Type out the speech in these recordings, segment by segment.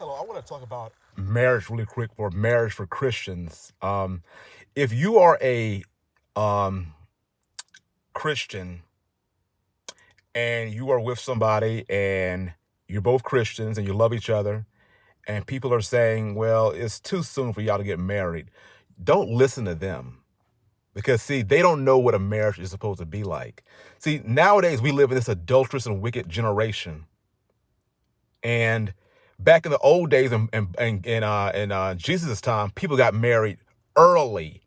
Hello, I want to talk about marriage really quick for marriage for Christians. If you are a um, Christian and you are with somebody and you're both Christians and you love each other, and people are saying, well, it's too soon for y'all to get married, don't listen to them. Because, see, they don't know what a marriage is supposed to be like. See, nowadays we live in this adulterous and wicked generation. And back in the old days in Jesus' time, people got married early.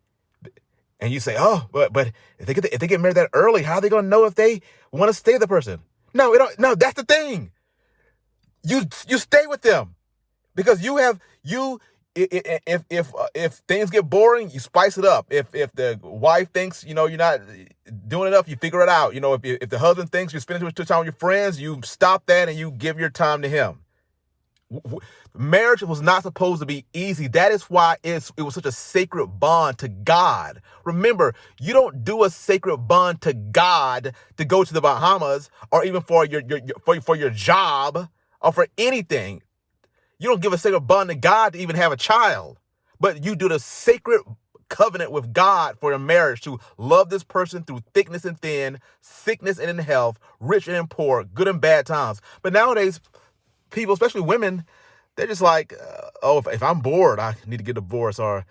And you say, oh, but if they get married that early, how are they gonna know if they want to stay with the person? No, we don't. No, that's the thing. You stay with them because you have you. If things get boring, you spice it up. If the wife thinks you're not doing enough, you figure it out. If the husband thinks you're spending too much time with your friends, you stop that and you give your time to him. Marriage was not supposed to be easy. That is why it was such a sacred bond to God. Remember, you don't do a sacred bond to God to go to the Bahamas or even for your job or for anything. You don't give a sacred bond to God to even have a child, but you do the sacred covenant with God for your marriage to love this person through thickness and thin, sickness and in health, rich and in poor, good and bad times. But nowadays, people, especially women, they're just like, oh, if I'm bored, I need to get divorced, or,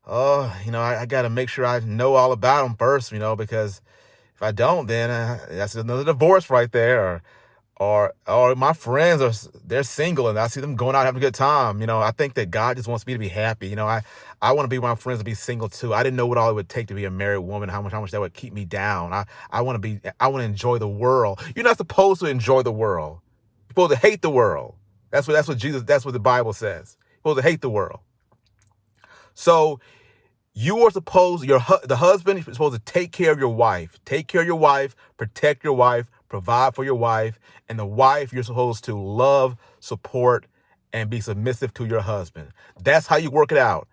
I got to make sure I know all about them first, because if I don't, then that's another divorce right there. Or my friends they're single and I see them going out having a good time. I think that God just wants me to be happy. I want to be with my friends and be single too. I didn't know what all it would take to be a married woman, how much that would keep me down. I want to enjoy the world. You're not supposed to enjoy the world. You're supposed to hate the world. That's what the Bible says. You're supposed to hate the world. So you are supposed, the husband is supposed to take care of your wife, protect your wife, provide for your wife, and the wife, you're supposed to love, support, and be submissive to your husband. That's how you work it out.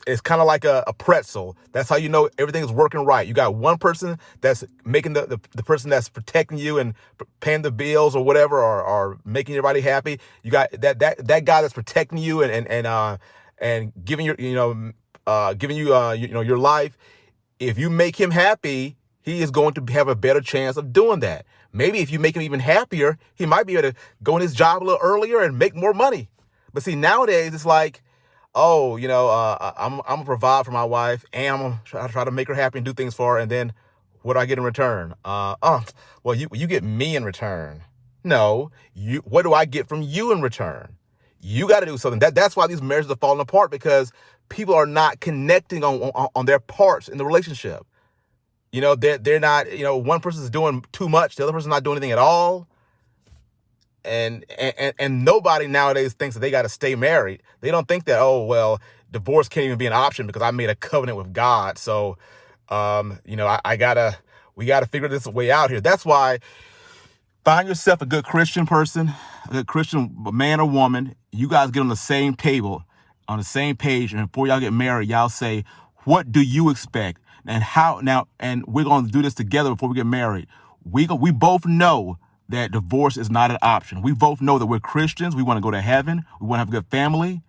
It's kind of like a pretzel. That's how you know everything is working right. You got one person that's making the person that's protecting you and paying the bills or whatever, or making everybody happy. You got that guy that's protecting you and giving your life. If you make him happy, he is going to have a better chance of doing that. Maybe if you make him even happier, he might be able to go in his job a little earlier and make more money. But see, nowadays it's like, oh, I'm gonna provide for my wife and I'm gonna try to make her happy and do things for her. And then what do I get in return? Well, you get me in return. No, what do I get from you in return? You got to do something. That's why these marriages are falling apart, because people are not connecting on their parts in the relationship. They're not, one person's doing too much, the other person's not doing anything at all. And nobody nowadays thinks that they got to stay married. They don't think that, oh, well, divorce can't even be an option because I made a covenant with God. So, we got to figure this way out here. That's why find yourself a good Christian person, a good Christian man or woman. You guys get on the same table, on the same page. And before y'all get married, y'all say, what do you expect? And how now, and we're going to do this together before we get married. We both know that divorce is not an option. We both know that we're Christians. We want to go to heaven. We want to have a good family.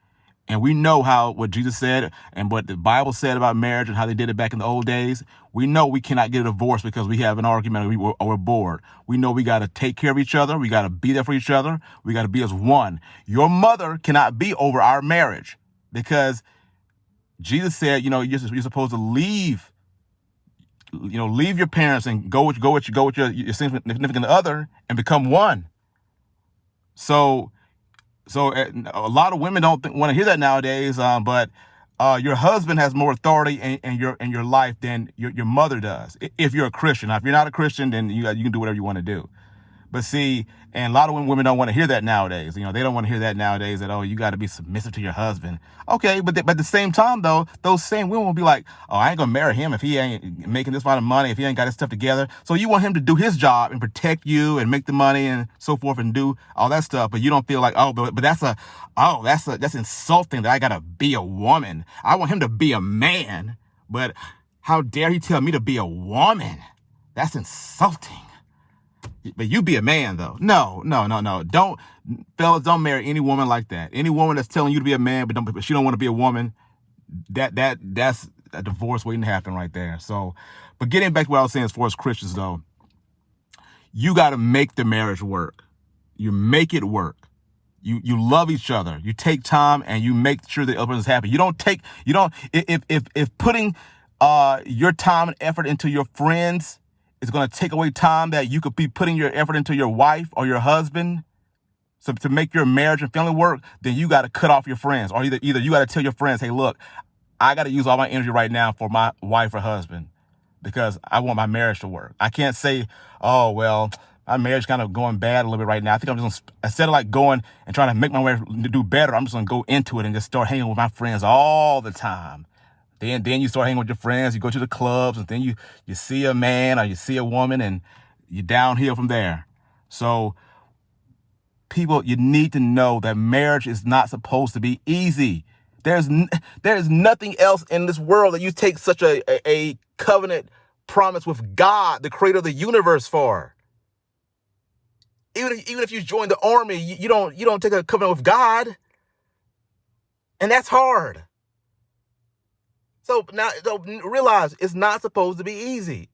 And we know what Jesus said and what the Bible said about marriage and how they did it back in the old days. We know we cannot get a divorce because we have an argument or we're bored. We know we got to take care of each other. We got to be there for each other. We got to be as one. Your mother cannot be over our marriage, because Jesus said, you're supposed to leave your parents and go with your significant other and become one. So a lot of women don't want to hear that nowadays. But your husband has more authority in your life than your mother does. If you're a Christian. Now, if you're not a Christian, then you can do whatever you want to do. But see, and a lot of women don't want to hear that nowadays. They don't want to hear that nowadays, that, oh, you got to be submissive to your husband. Okay, but at the same time, though, those same women will be like, oh, I ain't going to marry him if he ain't making this amount of money, if he ain't got his stuff together. So you want him to do his job and protect you and make the money and so forth and do all that stuff. But you don't feel like, oh, but that's insulting that I got to be a woman. I want him to be a man. But how dare he tell me to be a woman? That's insulting. But you be a man though. No. Fellas, don't marry any woman like that. Any woman that's telling you to be a man, but she don't want to be a woman, that's a divorce waiting to happen right there. So, but getting back to what I was saying as far as Christians though, you got to make the marriage work. You make it work. You love each other. You take time and you make sure the other person's happy. If putting your time and effort into your friends is going to take away time that you could be putting your effort into your wife or your husband, so to make your marriage and family work, then you got to cut off your friends, or either you got to tell your friends, hey, look, I got to use all my energy right now for my wife or husband because I want my marriage to work. I can't say, oh, well, my marriage kind of going bad a little bit right now. I think I'm just gonna, instead of like going and trying to make my marriage do better, I'm just going to go into it and just start hanging with my friends all the time. Then you start hanging with your friends, you go to the clubs, and then you see a man or you see a woman, and you're downhill from there. So people, you need to know that marriage is not supposed to be easy. There's nothing else in this world that you take such a covenant promise with God, the creator of the universe, for. Even if you join the army, you don't take a covenant with God, and that's hard. So now realize it's not supposed to be easy.